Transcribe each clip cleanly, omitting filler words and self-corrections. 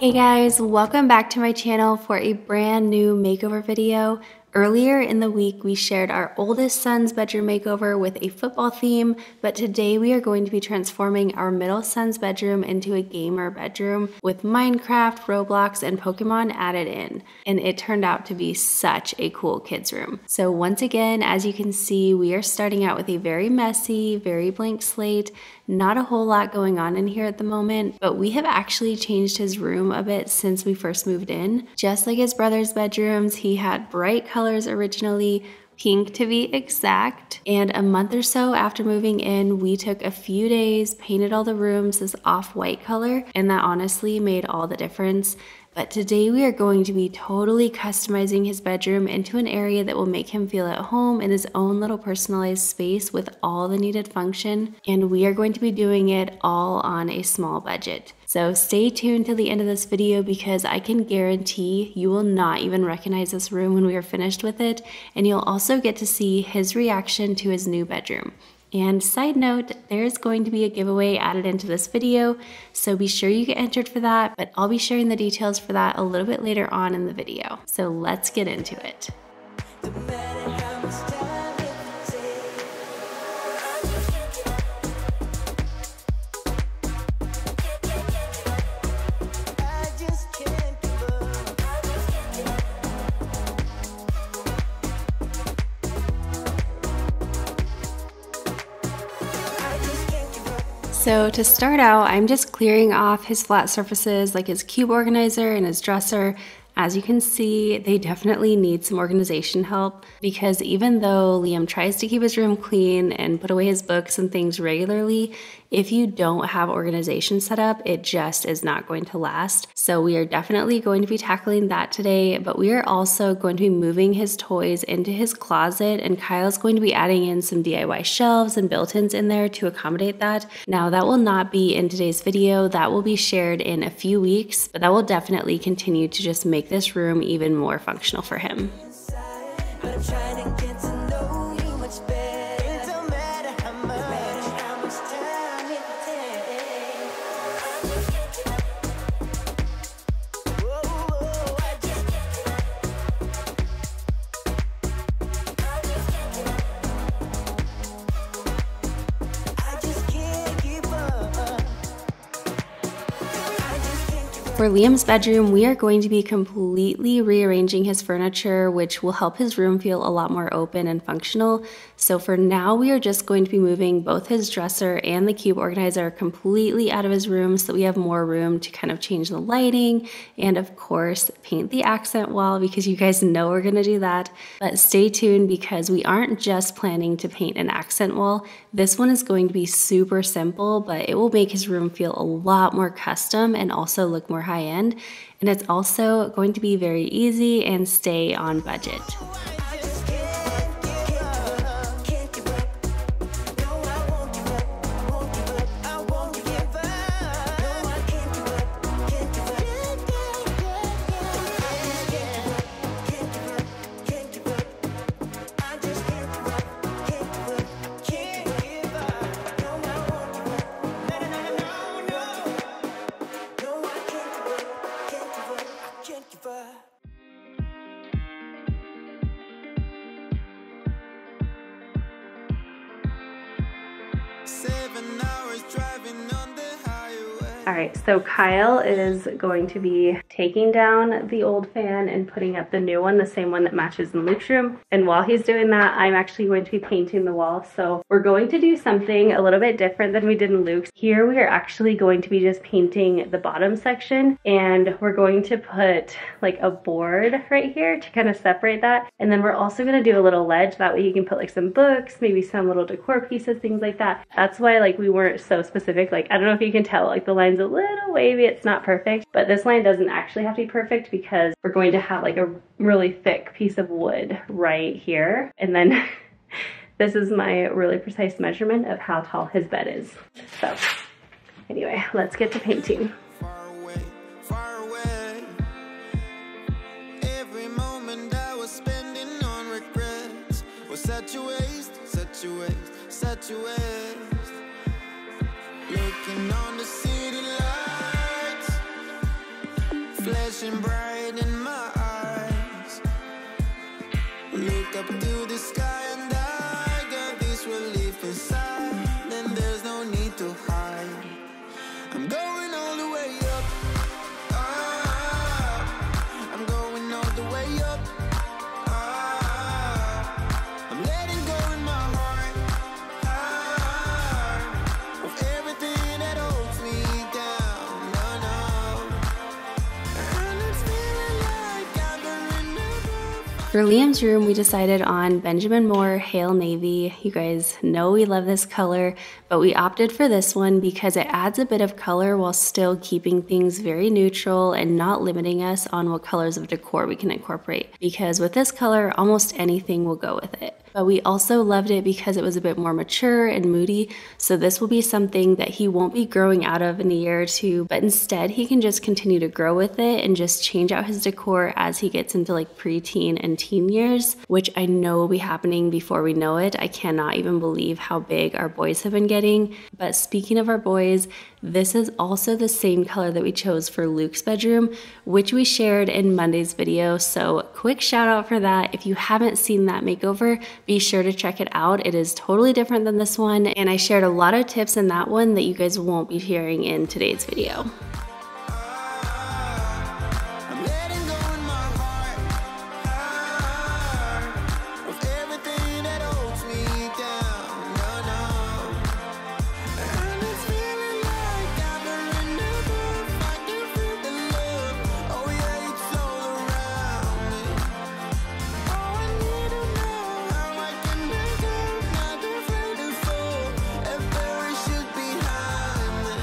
Hey guys, welcome back to my channel for a brand new makeover video. Earlier in the week, we shared our oldest son's bedroom makeover with a football theme, but today we are going to be transforming our middle son's bedroom into a gamer bedroom with Minecraft, Roblox, and Pokemon added in. And it turned out to be such a cool kids room. So once again, as you can see, we are starting out with a very messy, very blank slate. Not a whole lot going on in here at the moment, but we have actually changed his room a bit since we first moved in. Just like his brother's bedrooms, he had bright colors originally, pink to be exact. And a month or so after moving in, we took a few days, painted all the rooms this off-white color, and that honestly made all the difference. But today we are going to be totally customizing his bedroom into an area that will make him feel at home in his own little personalized space with all the needed function. And we are going to be doing it all on a small budget. So stay tuned till the end of this video because I can guarantee you will not even recognize this room when we are finished with it. And you'll also get to see his reaction to his new bedroom. And side note, there's going to be a giveaway added into this video, so be sure you get entered for that, but I'll be sharing the details for that a little bit later on in the video. So let's get into it. So to start out, I'm just clearing off his flat surfaces like his cube organizer and his dresser. As you can see, they definitely need some organization help because even though Liam tries to keep his room clean and put away his books and things regularly, if you don't have organization set up, it just is not going to last. So we are definitely going to be tackling that today, but we are also going to be moving his toys into his closet, and Kyle's going to be adding in some DIY shelves and built-ins in there to accommodate that. Now that will not be in today's video, that will be shared in a few weeks, but that will definitely continue to just make this room even more functional for him. For Liam's bedroom, we are going to be completely rearranging his furniture, which will help his room feel a lot more open and functional. So for now, we are just going to be moving both his dresser and the cube organizer completely out of his room so that we have more room to kind of change the lighting and of course paint the accent wall because you guys know we're gonna do that. But stay tuned because we aren't just planning to paint an accent wall. This one is going to be super simple, but it will make his room feel a lot more custom and also look more high end. And it's also going to be very easy and stay on budget. All right, so Kyle is going to be taking down the old fan and putting up the new one, the same one that matches in Luke's room. And while he's doing that, I'm actually going to be painting the wall. So we're going to do something a little bit different than we did in Luke's. Here we are actually going to be just painting the bottom section, and we're going to put like a board right here to kind of separate that. And then we're also going to do a little ledge. That way you can put like some books, maybe some little decor pieces, things like that. That's why like we weren't so specific. Like, I don't know if you can tell, like the line's a little wavy, it's not perfect, but this line doesn't actually have to be perfect because we're going to have like a really thick piece of wood right here. And then this is my really precise measurement of how tall his bed is. So anyway, let's get to painting. Far away. Every moment I was spending on regrets was such a waste, such a waste, such a waste. Looking on the city lights, flashing bright in my eyes. Look up to the sky and I got this relief inside. And there's no need to hide. I'm going all the way up. I'm going all the way up. I'm letting go in my heart of everything that holds me down. And it's feeling like I've been renewed. For Liam's room, we decided on Benjamin Moore Hail Navy. You guys know we love this color, but we opted for this one because it adds a bit of color while still keeping things very neutral and not limiting us on what colors of decor we can incorporate. Because with this color, almost anything will go with it. But we also loved it because it was a bit more mature and moody, so this will be something that he won't be growing out of in a year or two, but instead he can just continue to grow with it and just change out his decor as he gets into like preteen and teen years, which I know will be happening before we know it. I cannot even believe how big our boys have been getting. But speaking of our boys, this is also the same color that we chose for Luke's bedroom, which we shared in Monday's video. So quick shout out for that. If you haven't seen that makeover, be sure to check it out. It is totally different than this one, and I shared a lot of tips in that one that you guys won't be hearing in today's video. I'm letting go in my heart of everything that holds me down. And it's feeling like I've been renewed. I can feel the love. Oh yeah, it's all around me. Oh, I need to know how I can make it, not afraid to fall and parachute behind me.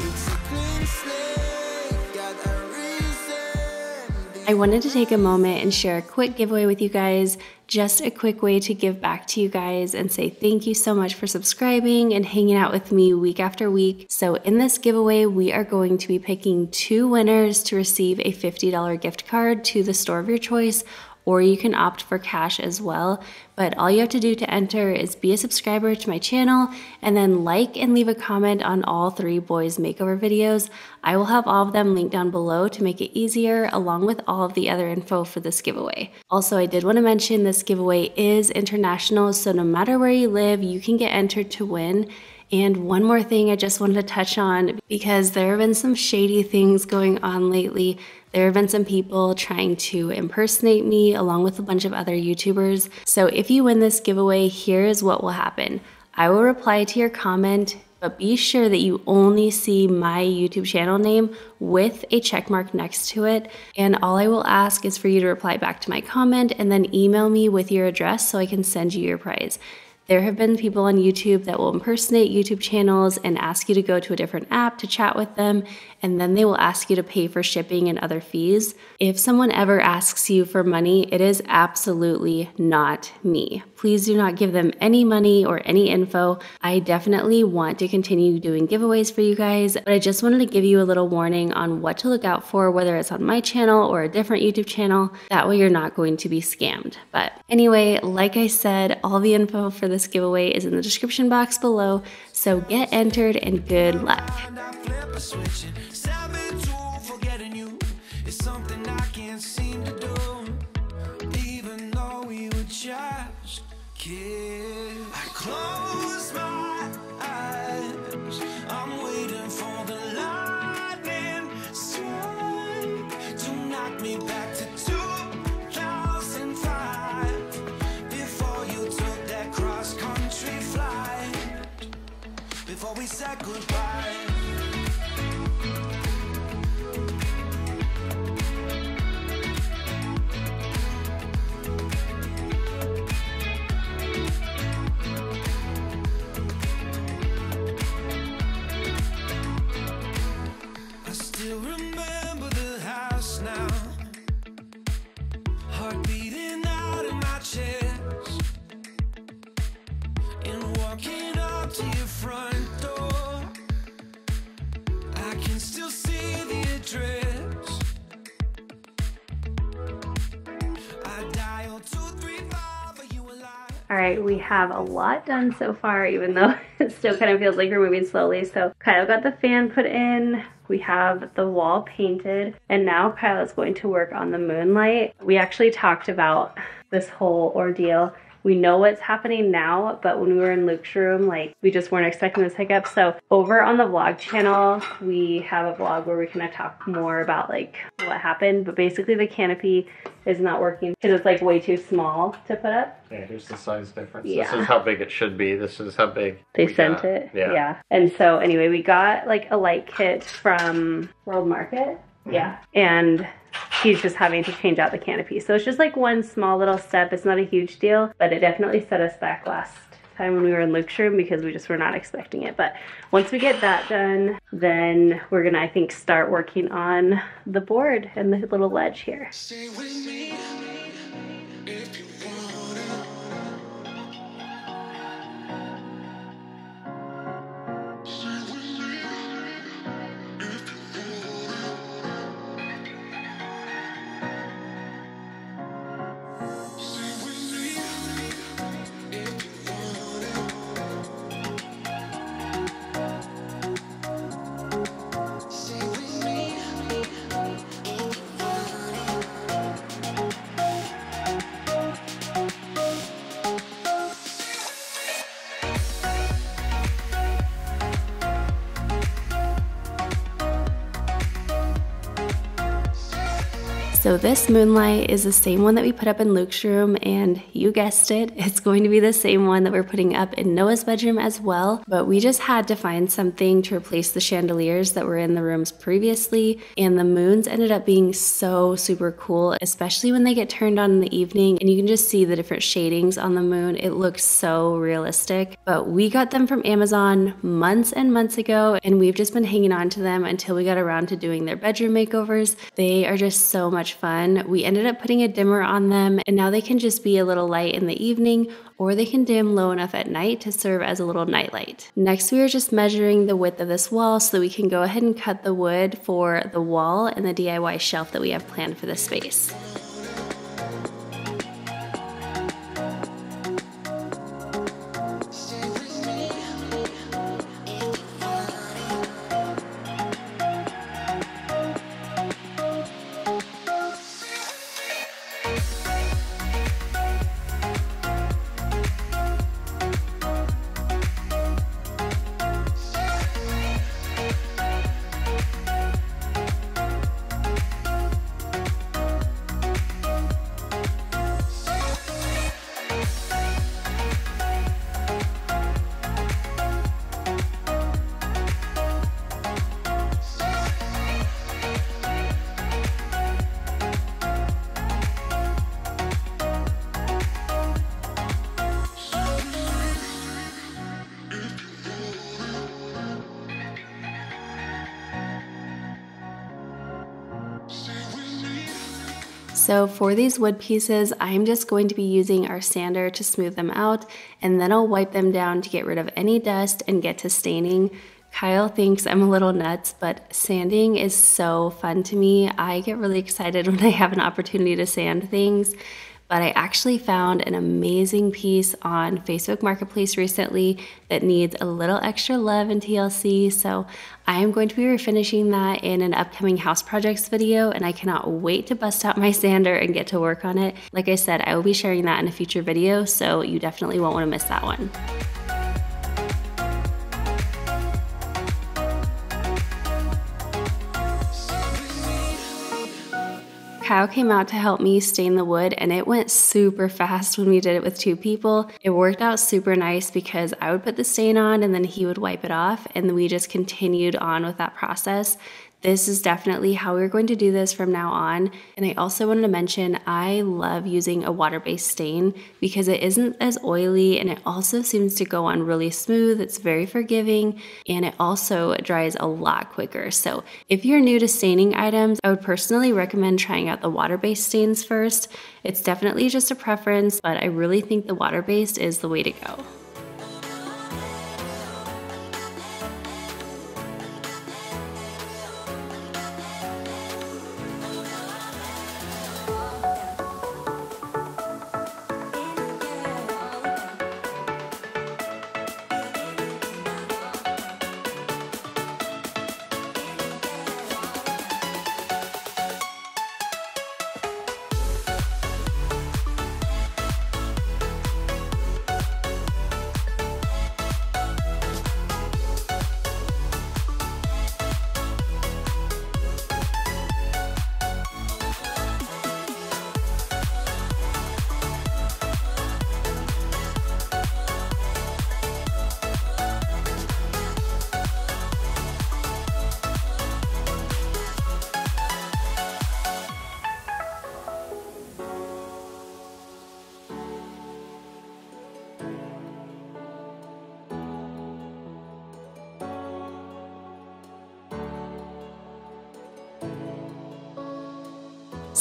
It's a clean slate, got a reason. I wanted to take a moment and share a quick giveaway with you guys, just a quick way to give back to you guys and say thank you so much for subscribing and hanging out with me week after week. So in this giveaway, we are going to be picking 2 winners to receive a $50 gift card to the store of your choice, or you can opt for cash as well. But all you have to do to enter is be a subscriber to my channel and then like and leave a comment on all 3 boys makeover videos. I will have all of them linked down below to make it easier, along with all of the other info for this giveaway. Also, I did want to mention this giveaway is international, so no matter where you live, you can get entered to win. And one more thing I just wanted to touch on, because there have been some shady things going on lately. There have been some people trying to impersonate me along with a bunch of other YouTubers. So if you win this giveaway, here is what will happen. I will reply to your comment, but be sure that you only see my YouTube channel name with a check mark next to it. And all I will ask is for you to reply back to my comment and then email me with your address so I can send you your prize. There have been people on YouTube that will impersonate YouTube channels and ask you to go to a different app to chat with them, and then they will ask you to pay for shipping and other fees. If someone ever asks you for money, it is absolutely not me. Please do not give them any money or any info. I definitely want to continue doing giveaways for you guys, but I just wanted to give you a little warning on what to look out for, whether it's on my channel or a different YouTube channel. That way you're not going to be scammed. But anyway, like I said, all the info for this giveaway is in the description box below, so get entered and good luck. I close my eyes, I'm waiting for the lightning strike to knock me back to 2005, before you took that cross-country flight, before we said goodbye. right, we have a lot done so far, even though it still kind of feels like we're moving slowly. So Kyle got the fan put in, we have the wall painted, and now Kyle is going to work on the moonlight. We actually talked about this whole ordeal. We know what's happening now, but when we were in Luke's room, like, we just weren't expecting this hiccup. So over on the vlog channel, we have a vlog where we kind of talk more about like what happened. But basically the canopy is not working because it's like way too small to put up. Yeah, here's the size difference. Yeah. This is how big it should be. This is how big They sent it. Yeah. And so anyway, we got like a light kit from World Market. Yeah. And he's just having to change out the canopy. So it's just like one small little step. It's not a huge deal, but it definitely set us back last time when we were in Luke's room because we just were not expecting it. But once we get that done, then we're gonna, I think, start working on the board and the little ledge here. Stay with me if you want it. Stay with me if you want it. Stay with me if you want it. Stay with me if you want So this moonlight is the same one that we put up in Luke's room, and you guessed it, it's going to be the same one that we're putting up in Noah's bedroom as well. But we just had to find something to replace the chandeliers that were in the rooms previously, and the moons ended up being so super cool, especially when they get turned on in the evening and you can just see the different shadings on the moon. It looks so realistic. But we got them from Amazon months and months ago, and we've just been hanging on to them until we got around to doing their bedroom makeovers. They are just so much fun. We ended up putting a dimmer on them, and now they can just be a little light in the evening, or they can dim low enough at night to serve as a little night light. Next, we are just measuring the width of this wall so that we can go ahead and cut the wood for the wall and the DIY shelf that we have planned for this space. So for these wood pieces, I'm just going to be using our sander to smooth them out, and then I'll wipe them down to get rid of any dust and get to staining. Kyle thinks I'm a little nuts, but sanding is so fun to me. I get really excited when I have an opportunity to sand things. But I actually found an amazing piece on Facebook Marketplace recently that needs a little extra love and TLC. So I am going to be refinishing that in an upcoming house projects video, and I cannot wait to bust out my sander and get to work on it. Like I said, I will be sharing that in a future video, so you definitely won't want to miss that one. Kyle came out to help me stain the wood, and it went super fast when we did it with two people. It worked out super nice because I would put the stain on and then he would wipe it off, and we just continued on with that process. This is definitely how we're going to do this from now on. And I also wanted to mention, I love using a water-based stain because it isn't as oily, and it also seems to go on really smooth. It's very forgiving, and it also dries a lot quicker. So if you're new to staining items, I would personally recommend trying out the water-based stains first. It's definitely just a preference, but I really think the water-based is the way to go.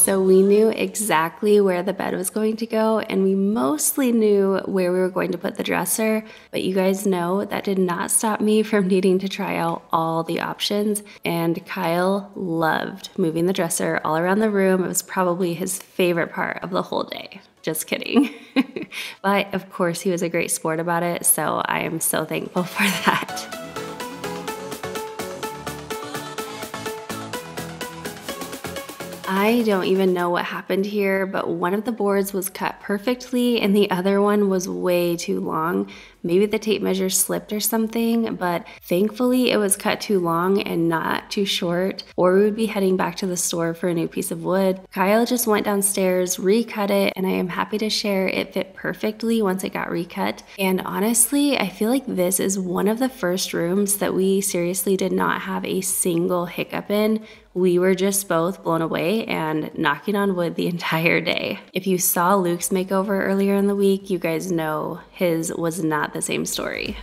So we knew exactly where the bed was going to go, and we mostly knew where we were going to put the dresser, but you guys know that did not stop me from needing to try out all the options, and Kyle loved moving the dresser all around the room. It was probably his favorite part of the whole day. Just kidding. But of course he was a great sport about it, so I am so thankful for that. I don't even know what happened here, but one of the boards was cut perfectly and the other one was way too long. Maybe the tape measure slipped or something, but thankfully it was cut too long and not too short, or we would be heading back to the store for a new piece of wood. Kyle just went downstairs, recut it, and I am happy to share it fit perfectly once it got recut. And honestly, I feel like this is one of the first rooms that we seriously did not have a single hiccup in. We were just both blown away and knocking on wood the entire day. If you saw Luke's makeover earlier in the week, you guys know his was not the same story.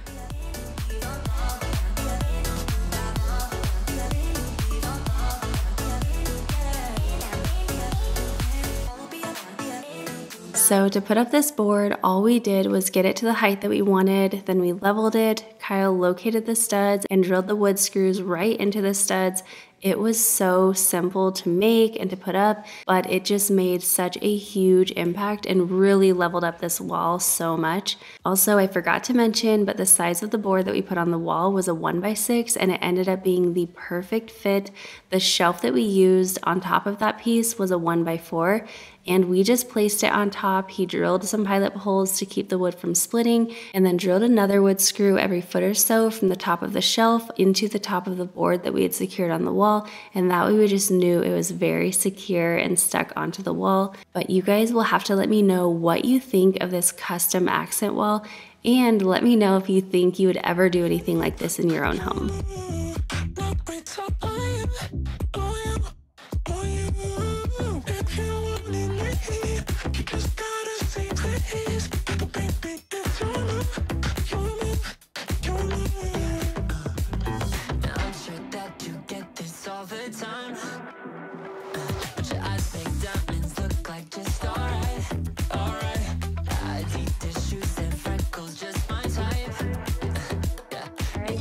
So to put up this board, all we did was get it to the height that we wanted, then we leveled it, Kyle located the studs and drilled the wood screws right into the studs. It was so simple to make and to put up, but it just made such a huge impact and really leveled up this wall so much. Also, I forgot to mention, but the size of the board that we put on the wall was a 1x6 and it ended up being the perfect fit. The shelf that we used on top of that piece was a 1x4. And we just placed it on top. He drilled some pilot holes to keep the wood from splitting and then drilled another wood screw every foot or so from the top of the shelf into the top of the board that we had secured on the wall. And that way we just knew it was very secure and stuck onto the wall. But you guys will have to let me know what you think of this custom accent wall, and let me know if you think you would ever do anything like this in your own home.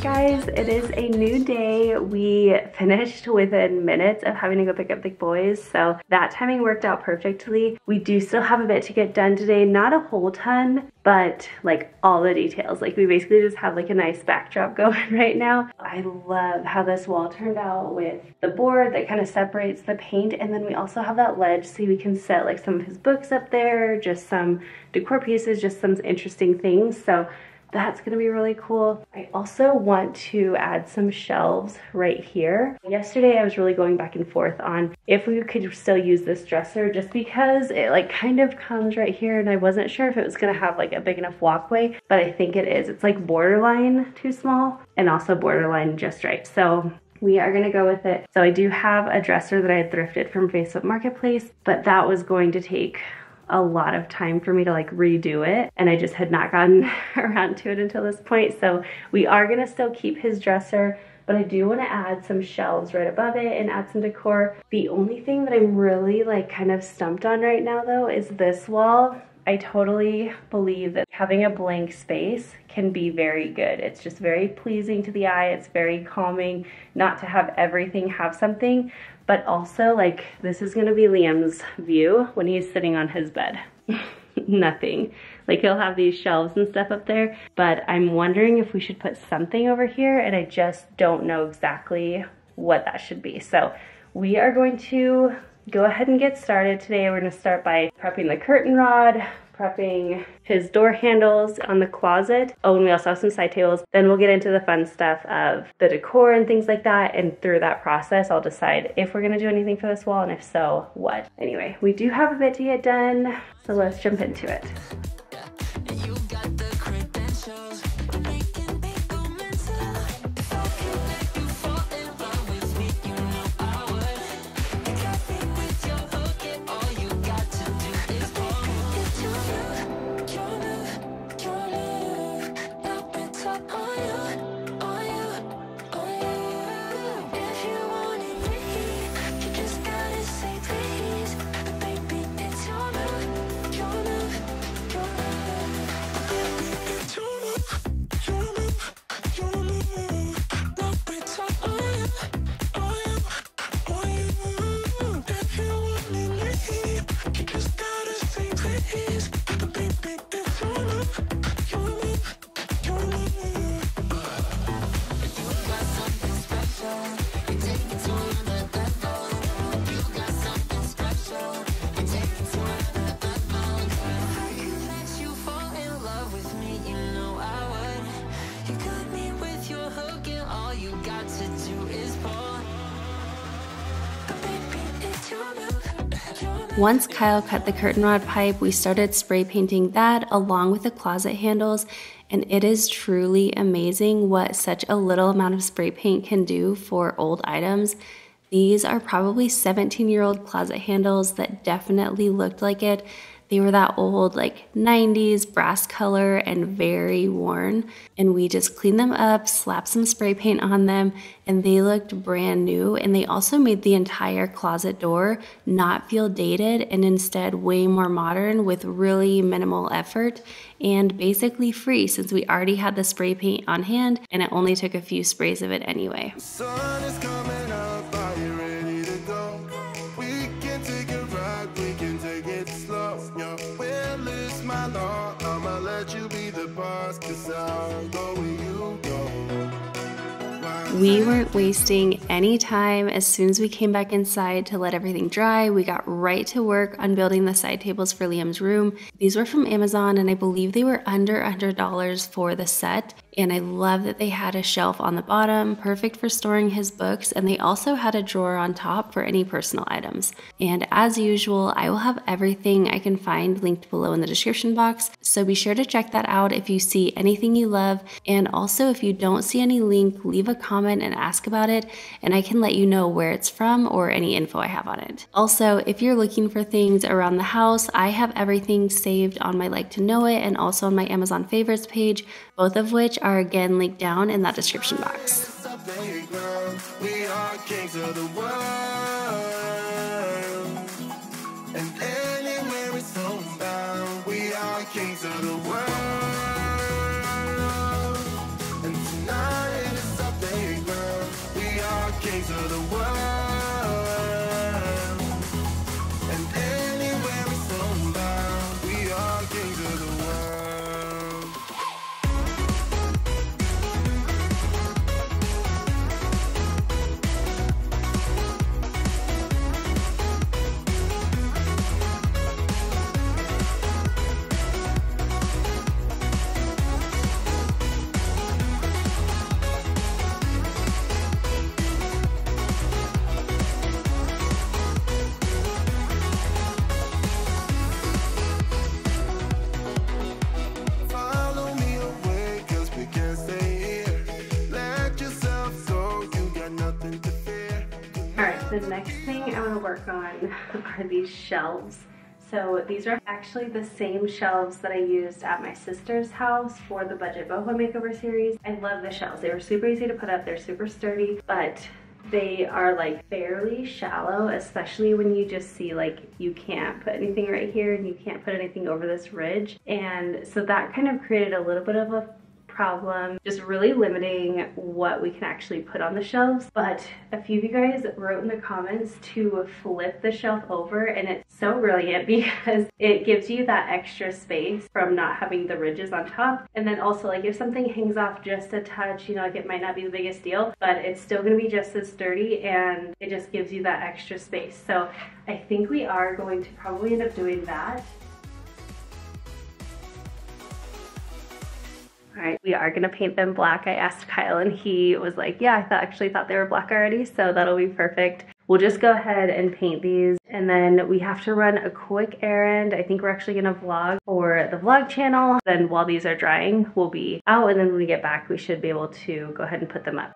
Guys, it is a new day. We finished within minutes of having to go pick up the boys, so that timing worked out perfectly. We do still have a bit to get done today, not a whole ton, but like all the details. Like we basically just have like a nice backdrop going right now. I love how this wall turned out with the board that kind of separates the paint, and then we also have that ledge so we can set like some of his books up there, just some decor pieces, just some interesting things. So that's gonna be really cool. I also want to add some shelves right here. Yesterday I was really going back and forth on if we could still use this dresser, just because it like kind of comes right here and I wasn't sure if it was gonna have like a big enough walkway, but I think it is. It's like borderline too small and also borderline just right. So we are gonna go with it. So I do have a dresser that I had thrifted from Facebook Marketplace, but that was going to take a lot of time for me to like redo it, and I just had not gotten around to it until this point. So we are gonna still keep his dresser, but I do want to add some shelves right above it and add some decor. The only thing that I'm really like kind of stumped on right now though is this wall. I totally believe that having a blank space can be very good. It's just very pleasing to the eye. It's very calming not to have everything have something, but also like this is gonna be Liam's view when he's sitting on his bed. Nothing. Like he'll have these shelves and stuff up there, but I'm wondering if we should put something over here, and I just don't know exactly what that should be. So we are going to go ahead and get started today. We're gonna start by prepping the curtain rod, prepping his door handles on the closet. Oh, and we also have some side tables. Then we'll get into the fun stuff of the decor and things like that. And through that process, I'll decide if we're gonna do anything for this wall, and if so, what. Anyway, we do have a bit to get done, so let's jump into it. Once Kyle cut the curtain rod pipe, we started spray painting that along with the closet handles, and it is truly amazing what such a little amount of spray paint can do for old items. These are probably 17-year-old closet handles that definitely looked like it. They were that old, like 90s brass color and very worn. And we just cleaned them up, slapped some spray paint on them, and they looked brand new. And they also made the entire closet door not feel dated and instead way more modern with really minimal effort and basically free since we already had the spray paint on hand and it only took a few sprays of it anyway. Sun is coming up, are you ready to go? We can take a ride, we can take it slow. Yo, well, it's my law, I'ma let you be the boss, 'cause I'll go where you go. We weren't wasting any time. As soon as we came back inside to let everything dry, we got right to work on building the side tables for Liam's room. These were from Amazon and I believe they were under $100 for the set. And I love that they had a shelf on the bottom, perfect for storing his books, and they also had a drawer on top for any personal items. And as usual, I will have everything I can find linked below in the description box, so be sure to check that out if you see anything you love. And also, if you don't see any link, leave a comment and ask about it, and I can let you know where it's from or any info I have on it. Also, if you're looking for things around the house, I have everything saved on my Like to Know It and also on my Amazon favorites page, both of which are again linked down in that description box. We are kings of the world, and anywhere it's homebound, we are kings of the world. And tonight is our playground, we are kings of the world, and anywhere it's homebound, we are kings of the world. The next thing I want to work on are these shelves. So these are actually the same shelves that I used at my sister's house for the Budget Boho Makeover series. I love the shelves. They were super easy to put up. They're super sturdy, but they are like fairly shallow, especially when you just see like you can't put anything right here and you can't put anything over this ridge. And so that kind of created a little bit of a problem, just really limiting what we can actually put on the shelves. But a few of you guys wrote in the comments to flip the shelf over, and it's so brilliant because it gives you that extra space from not having the ridges on top. And then also, like, if something hangs off just a touch, you know, like, it might not be the biggest deal, but it's still going to be just as sturdy, and it just gives you that extra space. So I think we are going to probably end up doing that. All right, we are gonna paint them black. I asked Kyle and he was like, yeah, I actually thought they were black already, so that'll be perfect. We'll just go ahead and paint these, and then we have to run a quick errand. I think we're actually gonna vlog for the vlog channel. Then while these are drying, we'll be out, and then when we get back, we should be able to go ahead and put them up.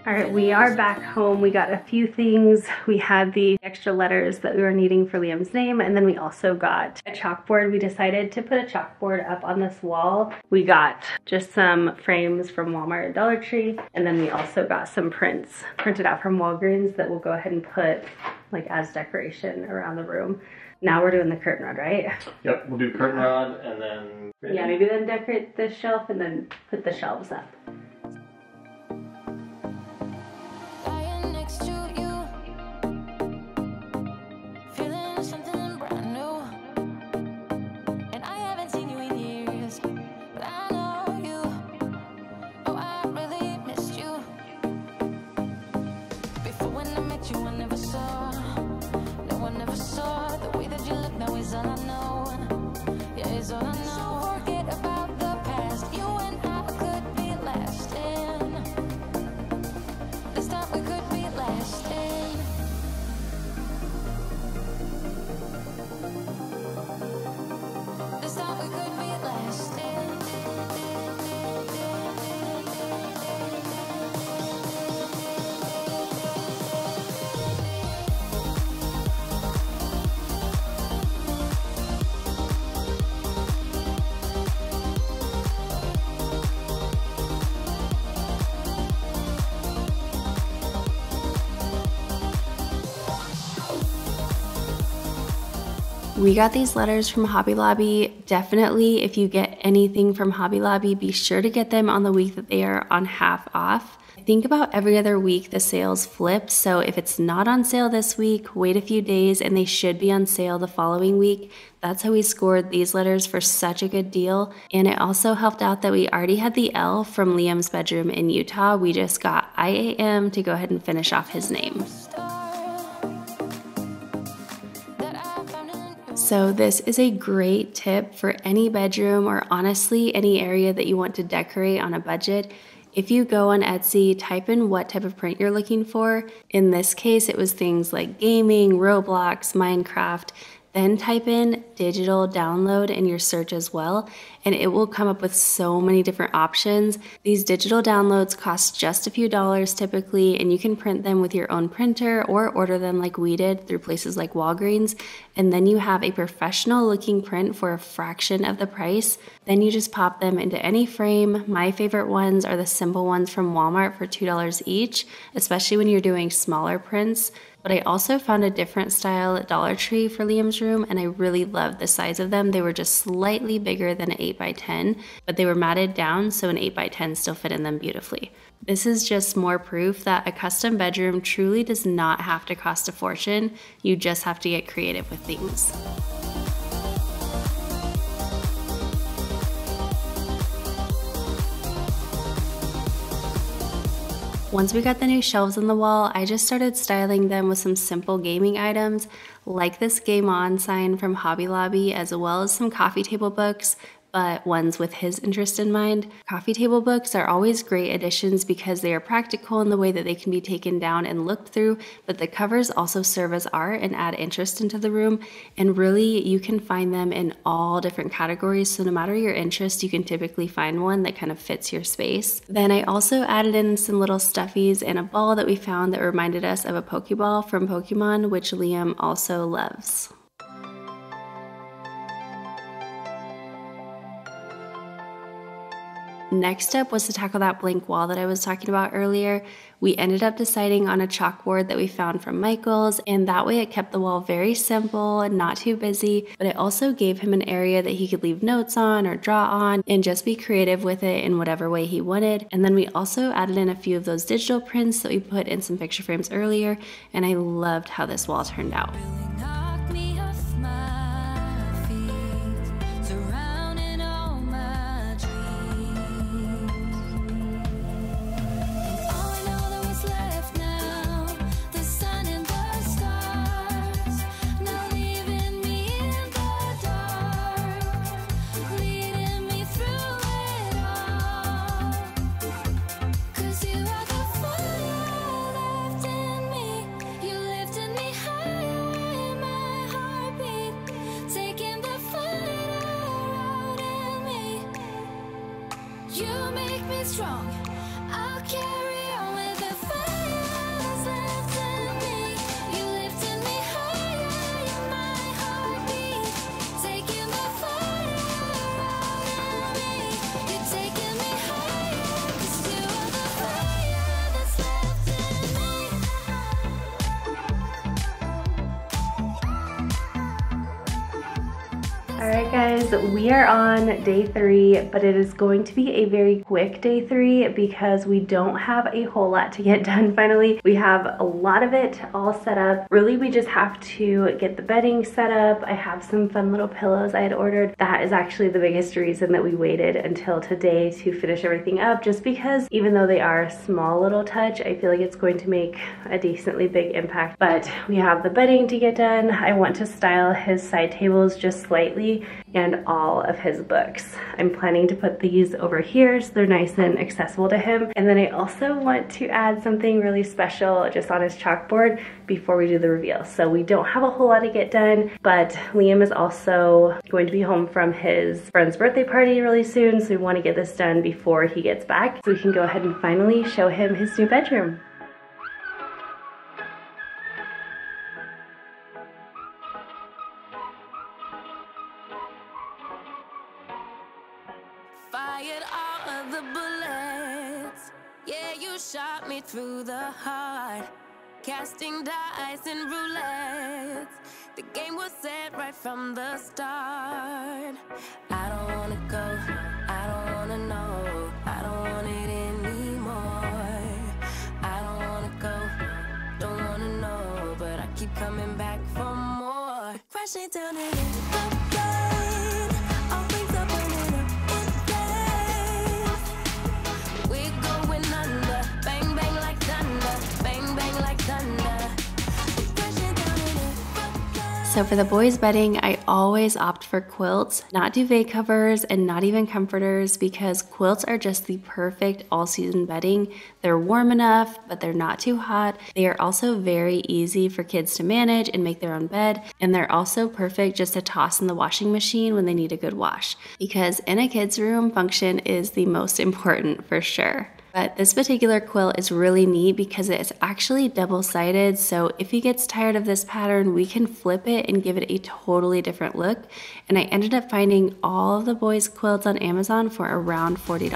All right, we are back home. We got a few things. We had the extra letters that we were needing for Liam's name, and then we also got a chalkboard. We decided to put a chalkboard up on this wall. We got just some frames from Walmart and Dollar Tree, and then we also got some prints printed out from Walgreens that we'll go ahead and put like as decoration around the room. Now we're doing the curtain rod, right? Yep, we'll do curtain rod and then... Yeah, maybe then decorate the shelf and then put the shelves up. is all I know. Forget about the past. You and I could be lasting. This time we could be lasting. This time we could be lasting. We got these letters from Hobby Lobby. Definitely, if you get anything from Hobby Lobby, be sure to get them on the week that they are on half off. I think about every other week the sales flip, so if it's not on sale this week, wait a few days and they should be on sale the following week. That's how we scored these letters for such a good deal. And it also helped out that we already had the L from Liam's bedroom in Utah. We just got IAM to go ahead and finish off his name. So this is a great tip for any bedroom or honestly any area that you want to decorate on a budget. If you go on Etsy, type in what type of print you're looking for. In this case, it was things like gaming, Roblox, Minecraft. Then type in digital download in your search as well, and it will come up with so many different options. These digital downloads cost just a few dollars typically, and you can print them with your own printer or order them like we did through places like Walgreens, and then you have a professional looking print for a fraction of the price. Then you just pop them into any frame. My favorite ones are the simple ones from Walmart for $2 each, especially when you're doing smaller prints. But I also found a different style at Dollar Tree for Liam's room, and I really loved the size of them. They were just slightly bigger than an 8x10, but they were matted down, so an 8x10 still fit in them beautifully. This is just more proof that a custom bedroom truly does not have to cost a fortune. You just have to get creative with things. Once we got the new shelves on the wall, I just started styling them with some simple gaming items, like this Game On sign from Hobby Lobby, as well as some coffee table books, but ones with his interest in mind. Coffee table books are always great additions because they are practical in the way that they can be taken down and looked through, but the covers also serve as art and add interest into the room, and really you can find them in all different categories, so no matter your interest, you can typically find one that kind of fits your space. Then I also added in some little stuffies and a ball that we found that reminded us of a Pokeball from Pokemon, which Liam also loves. Next up was to tackle that blank wall that I was talking about earlier. We ended up deciding on a chalkboard that we found from Michael's, and that way it kept the wall very simple and not too busy, but it also gave him an area that he could leave notes on or draw on and just be creative with it in whatever way he wanted. And then we also added in a few of those digital prints that we put in some picture frames earlier, and I loved how this wall turned out. Knock me off my feet, surrounding all my dreams. And all I know that was left now, the sun and the stars, now leaving me in the dark, leading me through it all. 'Cause you are the fire left in me, you lifted me higher in my heartbeat, taking the fight out in me. You make me strong, I'll carry on with the fire that's left in me. You lifted me higher in my heartbeat, taking the fight out in me. You're taking me higher, 'cause you are the fire that's left in me. Alright guys, we are on day 3, but it is going to be a very quick day 3 because we don't have a whole lot to get done finally. We have a lot of it all set up. Really, we just have to get the bedding set up. I have some fun little pillows I had ordered. That is actually the biggest reason that we waited until today to finish everything up, just because even though they are a small little touch, I feel like it's going to make a decently big impact. But we have the bedding to get done. I want to style his side tables just slightly party and all of his books. I'm planning to put these over here so they're nice and accessible to him. And then I also want to add something really special just on his chalkboard before we do the reveal. So we don't have a whole lot to get done, but Liam is also going to be home from his friend's birthday party really soon, so we want to get this done before he gets back so we can go ahead and finally show him his new bedroom. Fired all of the bullets. Yeah, you shot me through the heart. Casting dice and roulette. The game was set right from the start. I don't wanna go, I don't wanna know, I don't want it anymore. I don't wanna go, don't wanna know, but I keep coming back for more. Crashing down in the rain, all things are burning up in flames. We're going under, bang bang like thunder, bang bang like thunder. Crashing down in the So for the boys' bedding, I always opt for quilts, not duvet covers and not even comforters, because quilts are just the perfect all-season bedding. They're warm enough, but they're not too hot. They are also very easy for kids to manage and make their own bed, and they're also perfect just to toss in the washing machine when they need a good wash, because in a kid's room, function is the most important for sure. But this particular quilt is really neat because it's actually double-sided, so if he gets tired of this pattern, we can flip it and give it a totally different look. And I ended up finding all of the boys' quilts on Amazon for around $40.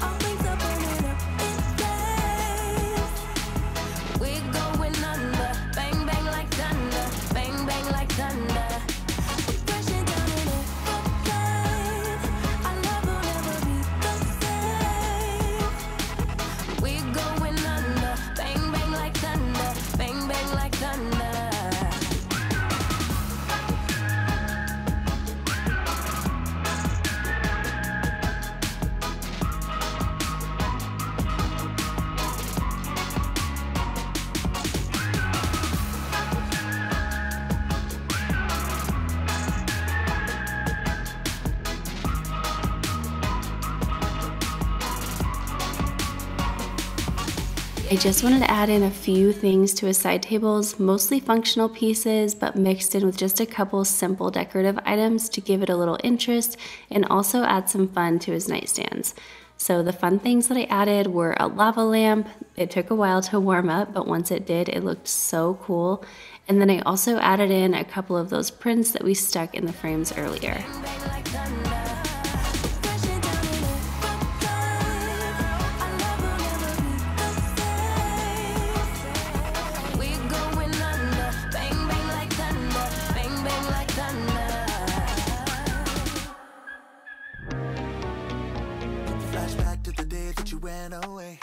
all things are burning up in flames. We're going under, bang bang like thunder, bang bang like thunder. Crashing down in the rain, our love will never be the same. We're going under, bang bang like thunder, bang bang like thunder. I just wanted to add in a few things to his side tables, mostly functional pieces, but mixed in with just a couple simple decorative items to give it a little interest and also add some fun to his nightstands. So the fun things that I added were a lava lamp. It took a while to warm up, but once it did, it looked so cool. And then I also added in a couple of those prints that we stuck in the frames earlier. Bang like thunder. Crashing down in the rain, our love will never be the same. We're going under, bang bang like thunder, bang bang like thunder. Flashback to the day that you ran away.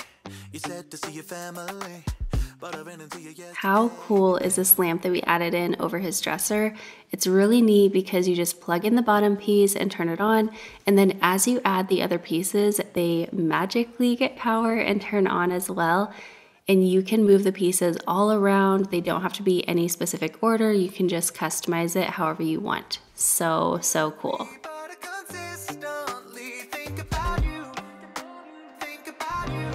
You said to see your family, but I ran into you yesterday. How cool is this lamp that we added in over his dresser? It's really neat because you just plug in the bottom piece and turn it on, and then as you add the other pieces, they magically get power and turn on as well. And you can move the pieces all around. They don't have to be any specific order. You can just customize it however you want. So, so cool. But I consistently think about you, think about you.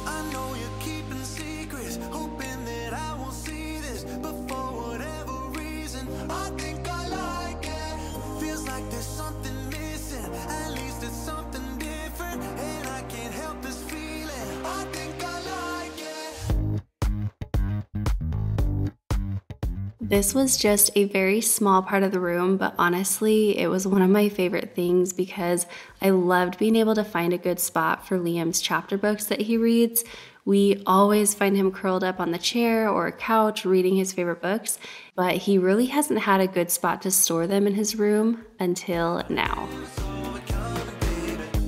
I know you're keeping secrets, hoping that I won't see this, but for whatever reason, I think I like it. Feels like there's something missing, at least it's something different, and I can't help this feeling. I think I like it. This was just a very small part of the room, but honestly, it was one of my favorite things because I loved being able to find a good spot for Liam's chapter books that he reads. We always find him curled up on the chair or a couch reading his favorite books, but he really hasn't had a good spot to store them in his room until now.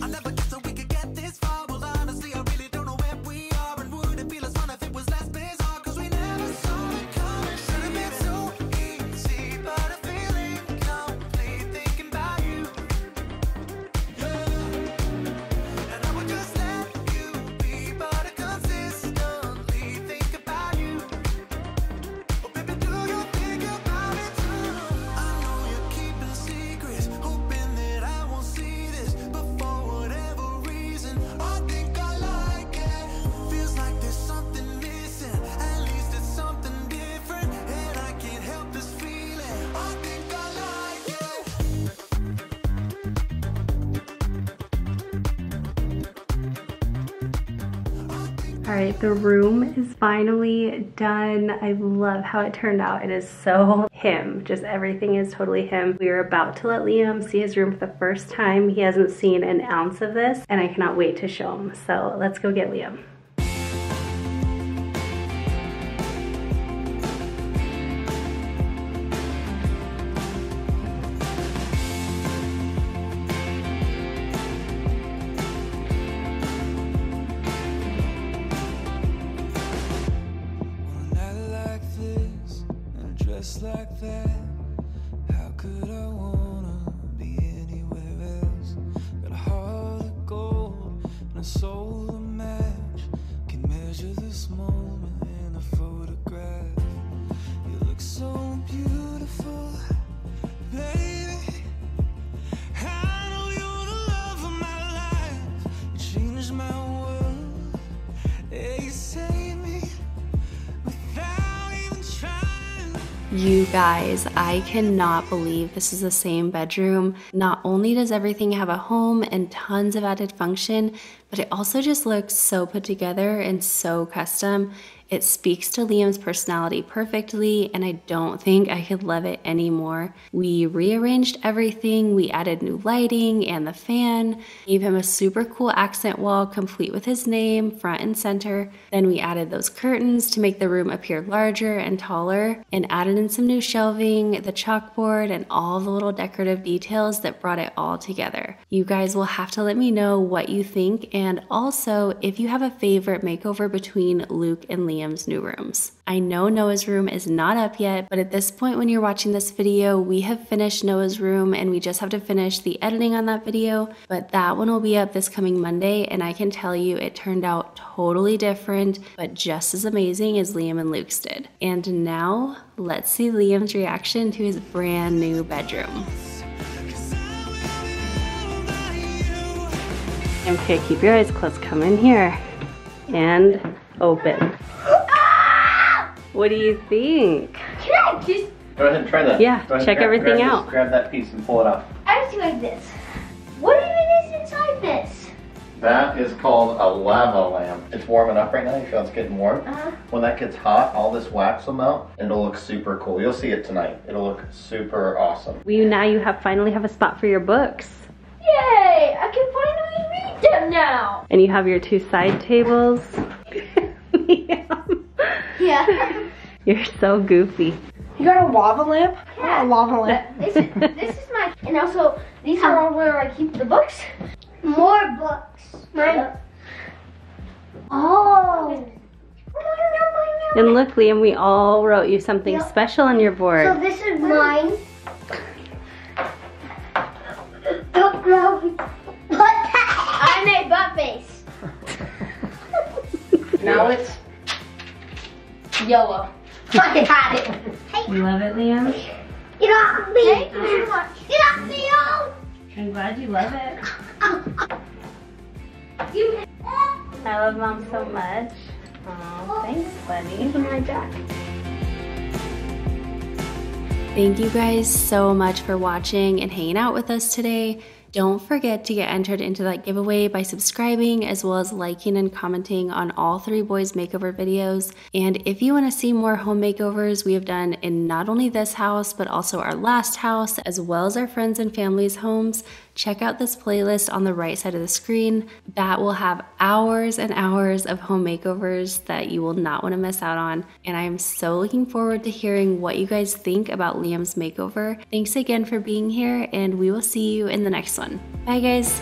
I never guessed that we could get this far. Well, honestly, I really don't know where we are. And would it be less fun if it was less bizarre? 'Cause we never saw it coming. Should have been so easy, but I feel incomplete thinking about you. Yeah. And I would just let you be, but I consistently think about you. Oh, baby, do you think All right, the room is finally done. I love how it turned out. It is so him. Just everything is totally him. We are about to let Liam see his room for the first time. He hasn't seen an ounce of this, and I cannot wait to show him. So let's go get Liam. Just like that, how could I wanna be anywhere else? Got a heart of gold and a soul to match. Can measure this moment in a photograph. You look so beautiful, baby. I know you're the love of my life. You changed my world. Yeah, you saved me without even trying. You guys, I cannot believe this is the same bedroom. Not only does everything have a home and tons of added function, but it also just looks so put together and so custom. It speaks to Liam's personality perfectly, and I don't think I could love it anymore. We rearranged everything, we added new lighting and the fan, gave him a super cool accent wall complete with his name front and center. Then we added those curtains to make the room appear larger and taller, and added in some new shelving, the chalkboard, and all the little decorative details that brought it all together. You guys will have to let me know what you think, and also if you have a favorite makeover between Luke and Liam's new rooms. I know Noah's room is not up yet, but at this point when you're watching this video, we have finished Noah's room and we just have to finish the editing on that video, but that one will be up this coming Monday, and I can tell you it turned out totally different, but just as amazing as Liam and Luke's did. And now, let's see Liam's reaction to his brand new bedroom. Okay, keep your eyes closed. Come in here and open. What do you think? Can I just? Go ahead and try that. Yeah, Go ahead and check everything out. Grab that piece and pull it off. I just like this. What even is inside this? That is called a lava lamp. It's warming up right now. You feel it's getting warm? Uh-huh. When that gets hot, all this wax will melt and it'll look super cool. You'll see it tonight. It'll look super awesome. Now you finally have a spot for your books. Yay! I can finally read them now. And you have your two side tables. Yeah. You're so goofy. You got a lava lamp? Yeah. A lava lamp. This is my, and also these are all where I keep the books. More books. Mine. Oh. And look, Liam, we all wrote you something special on your board. So this is mine. Don't know. I made butt face. Now it's Yellow. I had it. You love it, Liam? Get off me. Thank you so much. Get off me, oh. I'm glad you love it. You. I love Mom so much. Oh, thanks, buddy. My back. Thank you guys so much for watching and hanging out with us today. Don't forget to get entered into that giveaway by subscribing, as well as liking and commenting on all 3 Boys Makeover videos. And if you want to see more home makeovers we have done in not only this house, but also our last house, as well as our friends and family's homes, check out this playlist on the right side of the screen. That will have hours and hours of home makeovers that you will not want to miss out on. And I am so looking forward to hearing what you guys think about Liam's makeover. Thanks again for being here, and we will see you in the next one. Bye guys.